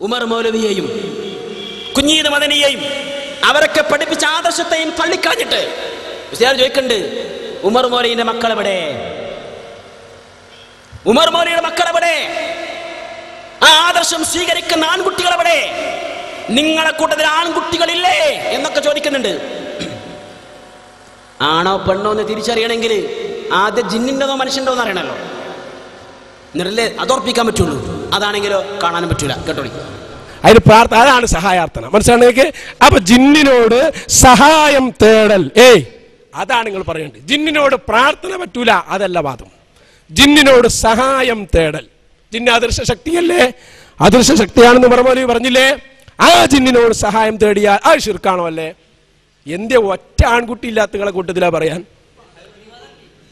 ഉമർ മൗലവിയെയും കുഞ്ഞീദ് മദനിയെയും അവരൊക്കെ പഠിപ്പിച്ച ആദർശത്തെയും തള്ളിക്കളഞ്ഞിട്ട് മുസ്ലിയാർ ചോദിക്കുന്നുണ്ട്, ഉമർ മൗലവിന്റെ മക്കളെവിടെ? ഉമർ മൗലവിയുടെ മക്കളെവിടെ? ആ ആദർശം സ്വീകരിക്കുന്ന ആൺകുട്ടികളെവിടെ? നിങ്ങളെ കൂട്ടത്തിൽ ആൺകുട്ടികളില്ലേ എന്നൊക്കെ ചോദിക്കുന്നുണ്ട്. ആണോ പെണ്ണോ എന്ന് തിരിച്ചറിയണമെങ്കിൽ ആദ്യം ജിന്നിൻ്റെതോ മനുഷ്യൻ്റെതോ അറിയണമല്ലോ, എന്നിട്ടല്ലേ അതോർപ്പിക്കാൻ പറ്റുള്ളൂ. അതാണെങ്കിലോ കാണാനും പറ്റൂല. കേട്ടോളി, അതിന് പ്രാർത്ഥന, അതാണ് സഹായാർത്ഥന. മനസ്സിലാണെങ്കിൽ അപ്പൊ ജിന്നിനോട് സഹായം തേടൽ, അതാണ് നിങ്ങൾ പറയേണ്ടത്. ജിന്നിനോട് പ്രാർത്ഥന പറ്റൂല, അതല്ല വാദം. ജിന്നിനോട് സഹായം തേടൽ, ജിന്ന് അദൃശ്യ ശക്തിയല്ലേ, അദൃശ്യ ശക്തിയാണെന്ന് മറുപടി പറഞ്ഞില്ലേ? ആ ജിന്നിനോട് സഹായം തേടിയാൽ അത് ശിർക്കാണോ അല്ലേ? എന്തേ ഒറ്റ ആൺകുട്ടി ഇല്ലാത്ത നിങ്ങളെ കൂട്ടത്തിലാ പറയാൻ?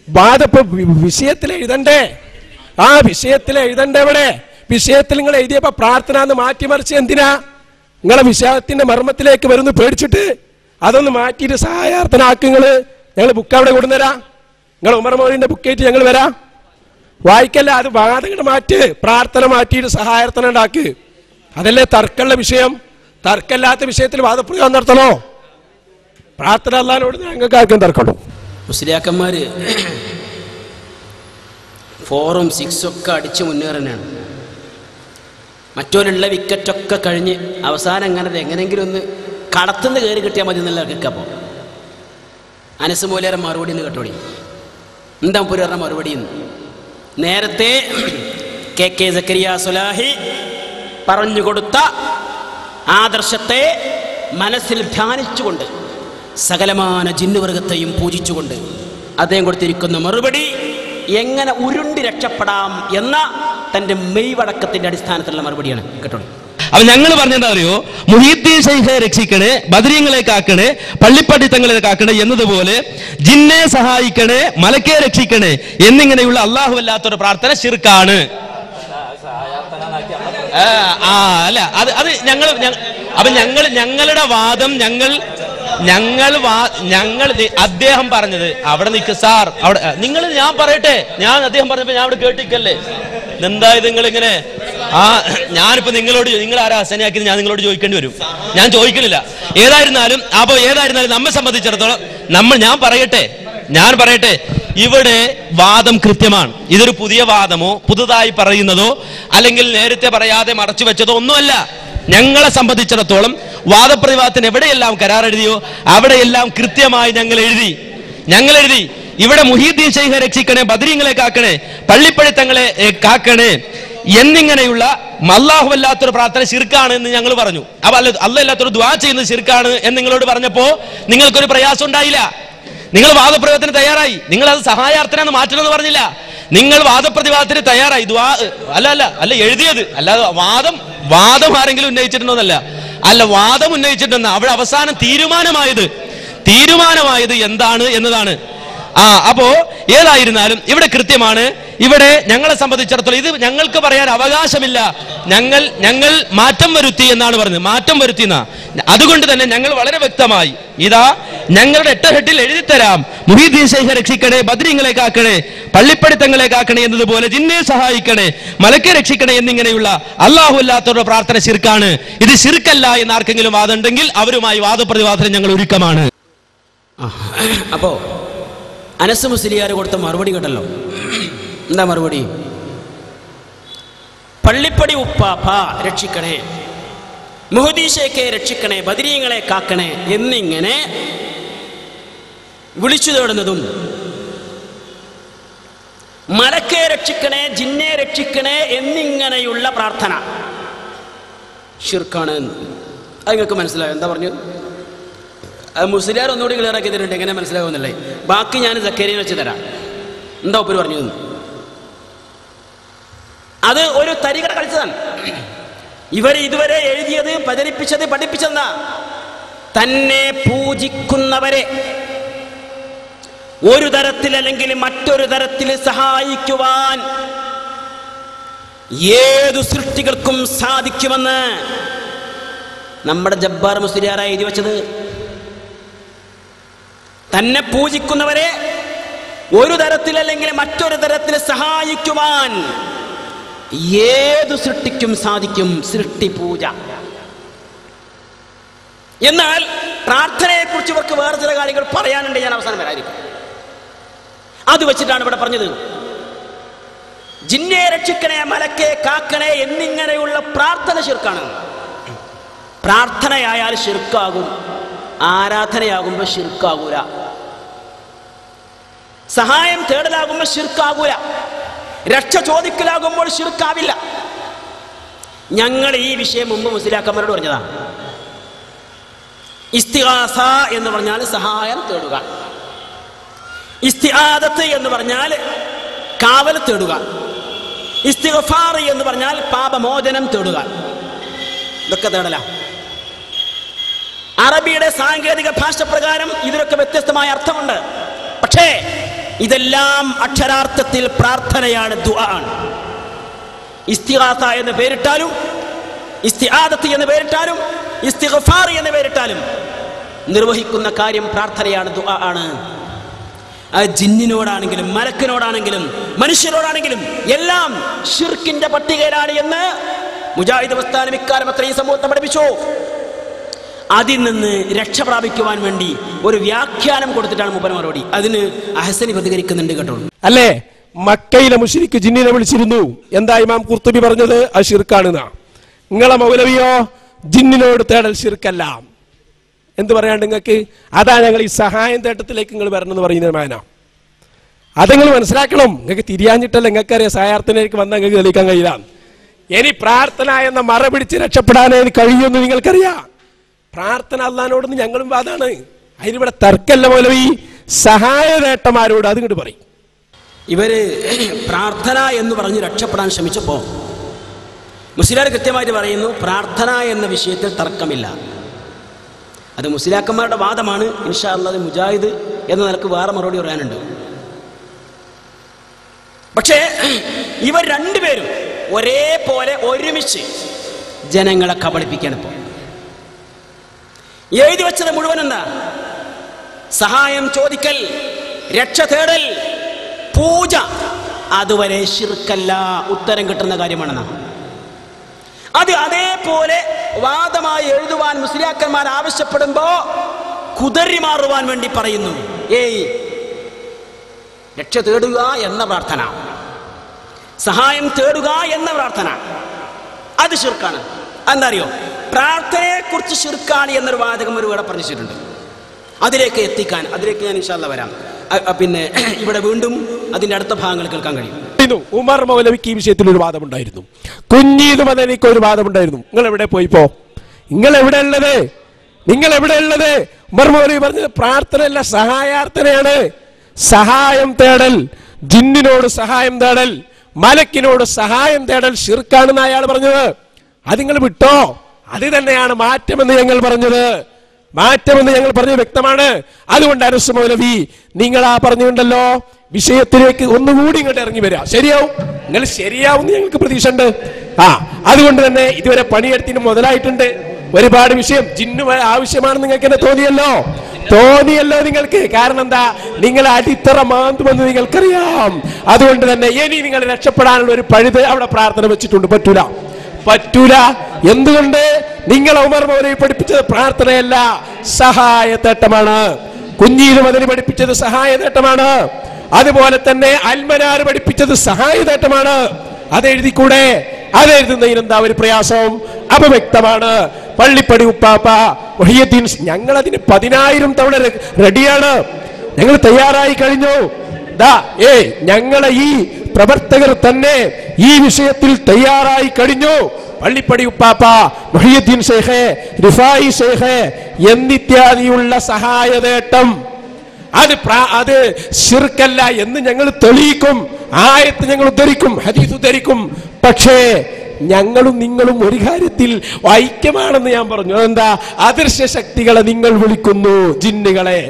വാദപ്പ് വിഷയത്തിൽ എഴുതണ്ടേ? ആ വിഷയത്തിൽ എഴുതണ്ടേ? എവിടെ വിഷയത്തിൽ നിങ്ങൾ എഴുതിയപ്പോ പ്രാർത്ഥന എന്ന് മാറ്റിമറിച്ച് എന്തിനാ? നിങ്ങളെ വിഷയത്തിന്റെ മർമ്മത്തിലേക്ക് വരുന്നു പേടിച്ചിട്ട്. അതൊന്ന് മാറ്റിയിട്ട് സഹായാർത്ഥനാക്കുങ്ങള്. ഞങ്ങൾ ബുക്ക് അവിടെ കൊടുന്നരാ, നിങ്ങൾ ഉമർ മൗലവിന്റെ ബുക്കായിട്ട് ഞങ്ങൾ വരാം. വായിക്കല്ല, അത് വാദങ്ങൾ മാറ്റ്, പ്രാർത്ഥന മാറ്റിയിട്ട് സഹായാർത്ഥന ഉണ്ടാക്ക്. അതല്ലേ തർക്കമുള്ള വിഷയം. തർക്കമില്ലാത്ത വിഷയത്തിൽ വാദപ്രയോഗം നടത്തണോ? പ്രാർത്ഥന അല്ലാനോട് ഞങ്ങൾക്ക് ആർക്കും തർക്കമുള്ളൂ. മുസ്ലിയാക്കന്മാര് 4ഉം 6ഉം ഒക്കെ അടിച്ച് മുന്നേറാനാണ്. മറ്റോരുള്ള വിക്കറ്റൊക്കെ കഴിഞ്ഞ് അവസാനം എങ്ങനെയെങ്കിലും ഒന്ന് കടത്തുനിന്ന് കയറി കിട്ടിയാൽ മതി എന്നുള്ള കേൾക്കപ്പോൾ അനസ് മൗലിയാരെ മറുപടി എന്ന് കേട്ടോടി. എന്താ പുരാറിന മറുപടി? നേരത്തെ കെ സക്കരിയ സുലാഹി പറഞ്ഞുകൊടുത്ത ആദർശത്തെ മനസ്സിൽ ധ്യാനിച്ചുകൊണ്ട് സകലമാന ജിന്നുവർഗത്തെയും പൂജിച്ചുകൊണ്ട് അദ്ദേഹം കൊടുത്തിരിക്കുന്ന മറുപടി എങ്ങനെ ഉരുണ്ടി രക്ഷപ്പെടാം എന്ന തന്റെ മെയ്വടക്കത്തിന്റെ അടിസ്ഥാനത്തിലുള്ള മറുപടിയാണ്. കേട്ടോ, അപ്പൊ ഞങ്ങൾ പറഞ്ഞെന്താ അറിയോ? മുഹീദ്ദീൻ ശൈഖെ രക്ഷിക്കണേ, ബദരീങ്ങളെ കാക്കണേ, പള്ളിപ്പടിത്തങ്ങളെ കാക്കണേ എന്നതുപോലെ ജിന്നെ സഹായിക്കണേ, മലക്കെ രക്ഷിക്കണേ എന്നിങ്ങനെയുള്ള അള്ളാഹു അല്ലാത്തൊരു പ്രാർത്ഥന ശിർക്കാണ്. അല്ല, അത് ഞങ്ങളുടെ വാദം ഞങ്ങൾ അദ്ദേഹം പറഞ്ഞത് അവിടെ നിൽക്ക് സാർ, അവിടെ നിങ്ങൾ, ഞാൻ പറയട്ടെ, അദ്ദേഹം പറഞ്ഞപ്പോ ഞാൻ അവിടെ കേട്ടിക്കല്ലേ. എന്തായത് നിങ്ങൾ ഇങ്ങനെ? ഞാനിപ്പോ നിങ്ങളോട്, നിങ്ങൾ ആരാ ഹസനാക്കി ഞാൻ നിങ്ങളോട് ചോദിക്കേണ്ടി വരും. ഞാൻ ചോദിക്കുന്നില്ല. ഏതായിരുന്നാലും നമ്മെ സംബന്ധിച്ചിടത്തോളം ഞാൻ പറയട്ടെ ഇവിടെ വാദം കൃത്യമാണ്. ഇതൊരു പുതിയ വാദമോ പുതുതായി പറയുന്നതോ അല്ലെങ്കിൽ നേരത്തെ പറയാതെ മറച്ചു വെച്ചതോ ഒന്നുമല്ല. ഞങ്ങളെ സംബന്ധിച്ചിടത്തോളം വാദപ്രതിവാദത്തിന് എവിടെയെല്ലാം കരാർ എഴുതിയോ അവിടെയെല്ലാം കൃത്യമായി ഞങ്ങൾ എഴുതി. ഇവിടെ മുഹീദ്ദീൻ ശൈഖെ രക്ഷിക്കണേ, ബദരീങ്ങളെ കാക്കണേ, പള്ളിപ്പടിത്തങ്ങളെ കാക്കണേ എന്നിങ്ങനെയുള്ള അല്ലാഹു അല്ലാത്തൊരു പ്രാർത്ഥന ശിർക്കാണ് എന്ന് ഞങ്ങൾ പറഞ്ഞു. അപ്പൊ അല്ലാഹു അല്ലാത്തൊരു ദുആ ചെയ്യുന്നത് ശിർക്കാണ് എന്ന് നിങ്ങളോട് പറഞ്ഞപ്പോ നിങ്ങൾക്കൊരു പ്രയാസം ഉണ്ടായില്ല. നിങ്ങൾ വാദപ്രയോഗത്തിന് തയ്യാറായി. നിങ്ങൾ അത് സഹായാർത്ഥന മാറ്റണമെന്ന് പറഞ്ഞില്ല. നിങ്ങൾ വാദപ്രതിവാദത്തിന് തയ്യാറായി. അല്ല എഴുതിയത്, അല്ലാതെ വാദം ആരെങ്കിലും ഉന്നയിച്ചിട്ടുണ്ടോന്നല്ല. വാദം ഉന്നയിച്ചിട്ടുണ്ടെന്ന് അവിടെ അവസാനം തീരുമാനമായത് എന്താണ് എന്നതാണ്. അപ്പോ ഏതായിരുന്നാലും ഇവിടെ കൃത്യമാണ്. ഇവിടെ ഞങ്ങളെ സംബന്ധിച്ചിടത്തോളം ഇത് ഞങ്ങൾക്ക് പറയാൻ അവകാശമില്ല. ഞങ്ങൾ മാറ്റം വരുത്തി എന്നാണ് പറഞ്ഞത്. മാറ്റം വരുത്തിയെന്ന അതുകൊണ്ട് തന്നെ ഞങ്ങൾ വളരെ വ്യക്തമായി ഇതാ ഞങ്ങളുടെ 8 ഹെഡിൽ എഴുതിത്തരാം. മുഹീദ്ദീൻ ശൈഖെ രക്ഷിക്കണേ, ബദരീങ്ങളെ കാക്കണേ, പള്ളിപ്പടിത്തങ്ങളെ കാക്കണേ എന്നതുപോലെ ജിന്നെ സഹായിക്കണേ, മലക്കെ രക്ഷിക്കണേ എന്നിങ്ങനെയുള്ള അല്ലാഹു അല്ലാത്തവരുടെ പ്രാർത്ഥന ശിർക്കാണ്. ഇത് ശിർക്കല്ല എന്ന് ആർക്കെങ്കിലും വാദമുണ്ടെങ്കിൽ അവരുമായി വാദപ്രതിവാദത്തിന് ഞങ്ങൾ ഒരുക്കമാണ്. അപ്പോ അനസ് മുസ്ലിയാർ കൊടുത്ത മറുപടി കേട്ടല്ലോ. എന്താ മറുപടി? പള്ളിപ്പടി ഉപ്പാപ്പ രക്ഷിക്കണേ, മുഹീദ്ദീൻ ശൈഖെ രക്ഷിക്കണേ, ബദരീങ്ങളെ കാക്കണേ എന്നിങ്ങനെ വിളിച്ചു തേടുന്നതും മലക്കെ രക്ഷിക്കണേ, ജിന്നെ രക്ഷിക്കണേ എന്നിങ്ങനെയുള്ള പ്രാർത്ഥന ശിർക്കാണ്. അത് നിങ്ങൾക്ക് മനസ്സിലായോ? എന്താ പറഞ്ഞു? മുസ്ലിയാർ ഒന്നുകൂടി ക്ലിയർ ആക്കി തരുന്നുണ്ട്, എങ്ങനെ മനസ്സിലാകുന്നില്ലേ? ബാക്കി ഞാൻ സക്കരിയ വെച്ച് തരാം. എന്താ ഉപ്പര് പറഞ്ഞു? അത് ഒരു തരികട കളിച്ചതാണ്. ഇവര് ഇതുവരെ എഴുതിയത്, പ്രചരിപ്പിച്ചത്, പഠിപ്പിച്ചെന്നാ തന്നെ പൂജിക്കുന്നവരെ ഒരു തരത്തിൽ അല്ലെങ്കിൽ മറ്റൊരു തരത്തിൽ സഹായിക്കുവാൻ ഏതു സൃഷ്ടികൾക്കും സാധിക്കുമെന്ന് നമ്മുടെ ജബ്ബാർ മുസ്ലിയാറായി എഴുതി വെച്ചത്. തന്നെ പൂജിക്കുന്നവരെ ഒരു തരത്തിൽ അല്ലെങ്കിൽ മറ്റൊരു തരത്തിൽ സഹായിക്കുവാൻ ഏതു സൃഷ്ടിക്കും സാധിക്കും സൃഷ്ടി പൂജ. എന്നാൽ പ്രാർത്ഥനയെ കുറിച്ച് ഇവർക്ക് വേറെ ചില കാര്യങ്ങൾ പറയാനുണ്ട്. ഞാൻ അവസാനം വരാതിരിക്കും. അത് വെച്ചിട്ടാണ് ഇവിടെ പറഞ്ഞത്, ജിന്നെ രക്ഷിക്കണേ, മലക്കെ കാക്കണേ എന്നിങ്ങനെയുള്ള പ്രാർത്ഥന ശിർക്കാണ്. പ്രാർത്ഥനയായാൽ ശിർക്കാകും, ആരാധനയാകുമ്പോൾ ശിർക്കാകൂല. സഹായം തേടലാകുമ്പോൾ ശിർക്കാകൂല, രക്ഷ ചോദിക്കലാകുമ്പോൾ ശിർക്കാവില്ല. ഞങ്ങൾ ഈ വിഷയം മുമ്പ് മുസ്ലിയാക്കന്മാരോട് പറഞ്ഞതാണ്. ഇസ്തിഗാസ എന്ന് പറഞ്ഞാൽ സഹായം തേടുക, ഇസ്തിആദത്ത് എന്ന് പറഞ്ഞാൽ കാവൽ തേടുക, ഇസ്തിഗ്ഫാർ എന്ന് പറഞ്ഞാൽ പാപമോചനം തേടുക. ഇതൊക്കെ തേടല. അറബിയുടെ സാങ്കേതിക ഭാഷ പ്രകാരം ഇതിനൊക്കെ വ്യത്യസ്തമായ അർത്ഥമുണ്ട്. പക്ഷേ ഇതെല്ലാം അക്ഷരാർത്ഥത്തിൽ പ്രാർത്ഥനയാണ്, ദുആ ആണ്. ഇസ്തിഗാസ എന്ന് പേരിട്ടാലും, ഇസ്തിആദത്ത് എന്ന് പേരിട്ടാലും, ഇസ്തിഗ്ഫാർ എന്ന് പേരിട്ടാലും നിർവഹിക്കുന്ന കാര്യം പ്രാർത്ഥനയാണ്, ദുആ ആണ്. ജിന്നിനോടാണെങ്കിലും മലക്കിനോടാണെങ്കിലും മനുഷ്യരോടാണെങ്കിലും എല്ലാം ശിർക്കിന്റെ പട്ടികയിലാണ് എന്ന് മുജാഹിദ് പ്രസ്ഥാനം ഇക്കാലം അത്രയും സമൂഹത്തെ പഠിപ്പിച്ചു. അതിൽ നിന്ന് രക്ഷ പ്രാപിക്കുവാൻ വേണ്ടി ഒരു വ്യാഖ്യാനം കൊടുത്തിട്ടാണ് മൂപ്പര് മറുപടി. അതിന് അഹ്സനി പ്രതികരിക്കുന്നുണ്ട് കേട്ടോ. അല്ലേ, മക്കയിലെ മുശ്രിക്ക് ജിന്നിനെ വിളിച്ചിരുന്നു. എന്താ ഇമാം ഖുർത്തുബി പറഞ്ഞത്? അത് ശിർക്കാണെന്നാ. നിങ്ങളെ മൗലവിയോ ജിന്നിനോട് തേടൽ ശിർക്കല്ല. എന്ത് പറയാണ്ട് നിങ്ങൾക്ക്? അതാ ഞങ്ങൾ ഈ സഹായം തേട്ടത്തിലേക്ക് നിങ്ങൾ വരണമെന്ന് പറയുന്നത് മാന. അത് നിങ്ങൾ മനസ്സിലാക്കണം. നിങ്ങൾക്ക് തിരിയാഞ്ഞിട്ടല്ല, നിങ്ങൾക്കറിയാം സഹായാർത്ഥനയിലേക്ക് വന്നാൽ നിങ്ങൾക്ക് തെളിയിക്കാൻ കഴിയില്ല. ഇനി പ്രാർത്ഥന എന്ന മറ പിടിച്ച് രക്ഷപ്പെടാനേ കഴിയുമെന്ന് നിങ്ങൾക്കറിയാം. പ്രാർത്ഥന അള്ളാഹിനോടൊന്ന് ഞങ്ങളും വാദാണ്. അതിനിവിടെ തർക്കല്ല മൗലവി. സഹായ നേട്ടന്മാരോട് അത് ഇങ്ങോട്ട് പറയും. ഇവര് പ്രാർത്ഥന എന്ന് പറഞ്ഞ് രക്ഷപ്പെടാൻ ശ്രമിച്ചപ്പോ മുസ്ലിയാർ കൃത്യമായിട്ട് പറയുന്നു, പ്രാർത്ഥന എന്ന വിഷയത്തിൽ തർക്കമില്ല. അത് മുസ്ലിയാക്കന്മാരുടെ വാദമാണ്. ഇൻഷാ അല്ലാഹ് മുജാഹിദ് എന്ന നിലക്ക് വേറെ മറുപടി പറയാനുണ്ട്. പക്ഷേ ഇവർ രണ്ടുപേരും ഒരേപോലെ ഒരുമിച്ച് ജനങ്ങളെ കബളിപ്പിക്കാണ്. ഇപ്പോൾ എഴുതി വെച്ചത് മുഴുവൻ എന്താ? സഹായം ചോദിക്കൽ, രക്ഷ തേടൽ, പൂജ. അതുവരെ ശിർക്കല്ല, ഉത്തരം കിട്ടുന്ന കാര്യമാണെന്നാ. അത് അതേപോലെ വാദമായി എഴുതുവാൻ മുസ്ലിയാക്കന്മാർ ആവശ്യപ്പെടുമ്പോ കുതറി മാറുവാൻ വേണ്ടി പറയുന്നു, ഏയ് രക്ഷ തേടുക എന്ന പ്രാർത്ഥന, സഹായം തേടുക എന്ന പ്രാർത്ഥന അത് ശിർക്കാണ്. എന്താ അറിയോ? പ്രാർത്ഥനയെ കുറിച്ച് ശിർക്കാണ് എന്നൊരു വാചകം ഒരു ഇവിടെ പറഞ്ഞിട്ടുണ്ട്. അതിലേക്ക് എത്തിക്കാൻ, അതിലേക്ക് ഞാൻ ഇൻഷാ അല്ലാഹ് വരാം. പിന്നെ ഇവിടെ വീണ്ടും അതിന്റെ അടുത്ത ഭാഗങ്ങൾ കേൾക്കാൻ കഴിയും. ഉമർ മൗലവിക്ക് ഈ വിഷയത്തിൽ ഒരു വാദമുണ്ടായിരുന്നു. കുഞ്ഞീദ് മദനിക്ക് ഒരു വാദമുണ്ടായിരുന്നു. നിങ്ങൾ എവിടെ പോയിപ്പോ? നിങ്ങൾ എവിടെ ഉള്ളത്? നിങ്ങൾ എവിടെ ഉള്ളത്? ഉമർ മൗലവി പറഞ്ഞത് പ്രാർത്ഥനയല്ല, സഹായാർത്ഥനയാണ്. സഹായം തേടൽ, ജിന്നിനോട് സഹായം തേടൽ, മലക്കിനോട് സഹായം തേടൽ ശിർക്കാണെന്ന് അയാൾ പറഞ്ഞത്. അത് നിങ്ങൾ വിട്ടോ? അത് തന്നെയാണ് മാറ്റമെന്ന് ഞങ്ങൾ പറഞ്ഞത്. മാറ്റമെന്ന് ഞങ്ങൾ പറഞ്ഞത് വ്യക്തമാണ്. അതുകൊണ്ട് അനസ് മൗലവി നിങ്ങൾ ആ പറഞ്ഞുകൊണ്ടല്ലോ, വിഷയത്തിലേക്ക് ഒന്നുകൂടി ഇങ്ങോട്ട് ഇറങ്ങി വരിക. ശരിയാവും, നിങ്ങൾ ശരിയാവും ഞങ്ങൾക്ക് പ്രതീക്ഷ ഉണ്ട്. അതുകൊണ്ട് തന്നെ ഇതുവരെ പണിയെടുത്തിന് മുതലായിട്ടുണ്ട്. ഒരുപാട് വിഷയം ജിന്നു ആവശ്യമാണെന്ന് നിങ്ങൾക്ക് എന്നെ തോന്നിയല്ലോ നിങ്ങൾക്ക്. കാരണം എന്താ? നിങ്ങൾ അടിത്തറ മാന്തുമെന്ന് നിങ്ങൾക്കറിയാം. അതുകൊണ്ട് തന്നെ ഇനി നിങ്ങൾ രക്ഷപ്പെടാനുള്ള ഒരു പഴുത് അവിടെ പ്രാർത്ഥന വെച്ചിട്ടുണ്ട്. പറ്റൂല. എന്തുകൊണ്ട്? നിങ്ങളെ ഉമർ മൗലവി പഠിപ്പിച്ചത് പ്രാർത്ഥനയല്ല, സഹായത്തേട്ടമാണ്. കുഞ്ഞീദ് മദനി പഠിപ്പിച്ചത് സഹായത്തേട്ടമാണ്. അതുപോലെ തന്നെ അൽമനാർ പഠിപ്പിച്ചത് സഹായത്തേട്ടമാണ്. അതെഴുതിക്കൂടെ? അതെഴുതുന്നതിന് എന്താ ഒരു പ്രയാസം? അപവ്യക്തമാണ്. പള്ളിപ്പടി ഉപ്പാപ്പ മുഹിയുദ്ദീൻ, ഞങ്ങൾ അതിന് 10,000 തവണ റെഡിയാണ്. ഞങ്ങൾ തയ്യാറായി കഴിഞ്ഞു. ഞങ്ങളെ ഈ പ്രവർത്തകർ തന്നെ ഈ വിഷയത്തിൽ തയ്യാറായി കഴിഞ്ഞു. പള്ളിപ്പടി ഉപ്പാപ്പ, മുഹിയുദ്ദീൻ ശൈഖ്, റിഫായി ശൈഖ് എന്നിത്യാദിയുള്ള സഹായനേട്ടം അത് ശിർക്കല്ല എന്ന് ഞങ്ങൾ തെളിയിക്കും. ആയത്ത് ഞങ്ങൾ ഉദ്ധരിക്കും, ഹദീസ് ഉദ്ധരിക്കും. പക്ഷേ ഞങ്ങളും നിങ്ങളും ഒരു കാര്യത്തിൽ ഐക്യമാണെന്ന് ഞാൻ പറഞ്ഞു. അതെന്താ? അദൃശ്യ ശക്തികളെ നിങ്ങൾ വിളിക്കുന്നു, ജിന്നുകളെ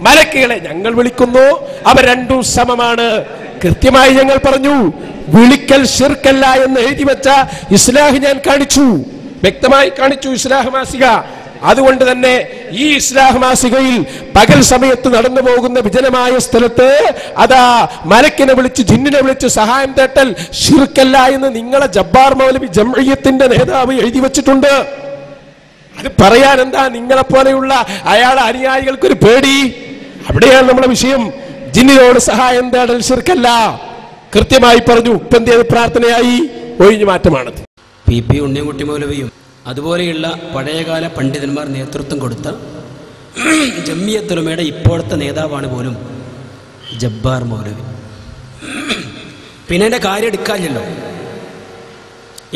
മലക്കുകളെ ഞങ്ങൾ വിളിക്കുന്നു. അവ രണ്ടും സമമാണ്. കൃത്യമായി ഞങ്ങൾ പറഞ്ഞു. വിളിക്കൽ ശിർക്കല്ല എന്ന് എഴുതി വെച്ച ഇസ്ലാഹ് ഞാൻ കാണിച്ചു, വ്യക്തമായി കാണിച്ചു. ഇസ്ലാഹ് മാസിക അതുകൊണ്ട് തന്നെ ഈ ഇസ്ലാഹ് മാസികയിൽ പകൽ സമയത്ത് നടന്നു പോകുന്ന വിജനമായ സ്ഥലത്ത് അതാ മലക്കിനെ വിളിച്ച് ജിന്നിനെ വിളിച്ച് സഹായം തേട്ടൽ ശിർക്കല്ല എന്ന് നിങ്ങളെ ജബ്ബാർ മൗലവി ജംഇയ്യത്തിന്റെ നേതാവ് എഴുതി വെച്ചിട്ടുണ്ട്. അത് പറയാൻ എന്താ നിങ്ങളെ പോലെയുള്ള അയാളെ അനുയായികൾക്കൊരു പേടി? അവിടെയാണ് നമ്മുടെ വിഷയം. ജിന്നിനോട് സഹായം തേടൽ ശിർക്കല്ല, കൃത്യമായി പറഞ്ഞു. ഇപ്പം എന്തേത് പ്രാർത്ഥനയായി? ഒഴിഞ്ഞു മാറ്റമാണത്. PP ഉണ്ണിയൻകുട്ടി മൗലവിയും അതുപോലെയുള്ള പഴയകാല പണ്ഡിതന്മാർ നേതൃത്വം കൊടുത്ത ജംഇയ്യത്തുൽ ഇപ്പോഴത്തെ നേതാവാണ് പോലും ജബ്ബാർ മൗലവി. പിന്നെ എൻ്റെ കാര്യം എടുക്കാനില്ലല്ലോ,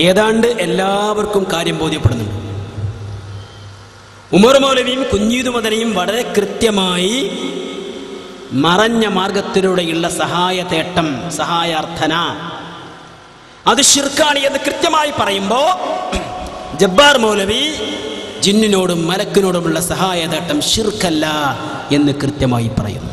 ഏതാണ്ട് എല്ലാവർക്കും കാര്യം ബോധ്യപ്പെടുന്നുണ്ട്. ഉമർ മൗലവിയും കുഞ്ഞീദ് മദനിയും വളരെ കൃത്യമായി മറഞ്ഞ മാർഗത്തിലൂടെയുള്ള സഹായതേട്ടം, സഹായാർത്ഥന അത് ശിർക്കാണ് എന്ന് കൃത്യമായി പറയുമ്പോൾ ജബ്ബാർ മൗലവി ജിന്നിനോടും മലക്കിനോടുമുള്ള സഹായതേട്ടം ശിർക്കല്ല എന്ന് കൃത്യമായി പറയുന്നു.